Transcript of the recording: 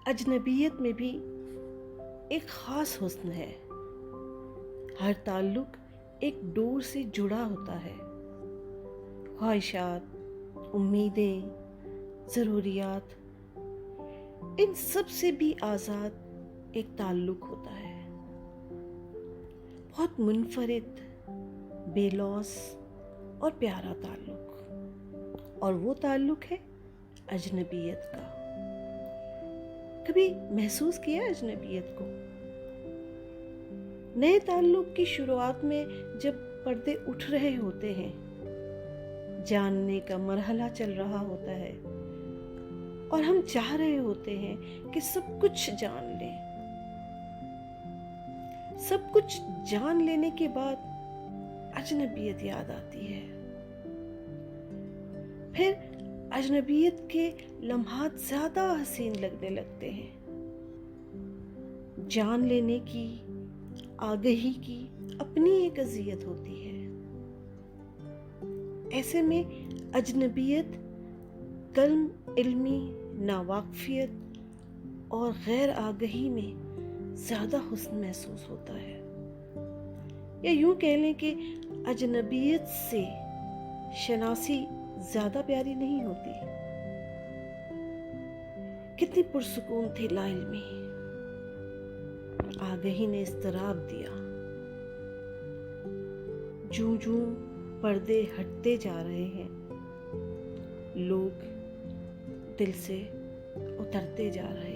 اجنبیت میں بھی ایک خاص حسن ہے۔ ہر تعلق ایک ڈور سے جڑا ہوتا ہے۔ خواہشات، امیدیں، ضروریات، ان سب سے بھی آزاد ایک تعلق ہوتا ہے، بہت منفرد، بے لوث اور پیارا تعلق، اور وہ تعلق ہے اجنبیت کا۔ کبھی محسوس کیا اجنبیت کو؟ نئے تعلق کی شروعات میں جب پردے اٹھ رہے ہوتے ہیں، جاننے کا مرحلہ چل رہا ہوتا ہے اور ہم چاہ رہے ہوتے ہیں کہ سب کچھ جان لیں۔ سب کچھ جان لینے کے بعد اجنبیت یاد آتی ہے۔ پھر اجنبیت کے لمحات زیادہ حسین لگنے لگتے ہیں۔ جان لینے کی، آگہی کی اپنی ایک اذیت ہوتی ہے۔ ایسے میں اجنبیت کم علمی، ناواقفیت اور غیر آگہی میں زیادہ حسن محسوس ہوتا ہے، یا یوں کہہ لیں کہ اجنبیت سے شناسی زیادہ پیاری نہیں ہوتی۔ کتنی پرسکون تھی لا علمی، آگہی نے اضطراب دیا۔ جوں جوں پردے ہٹتے جا رہے ہیں، لوگ دل سے اترتے جا رہے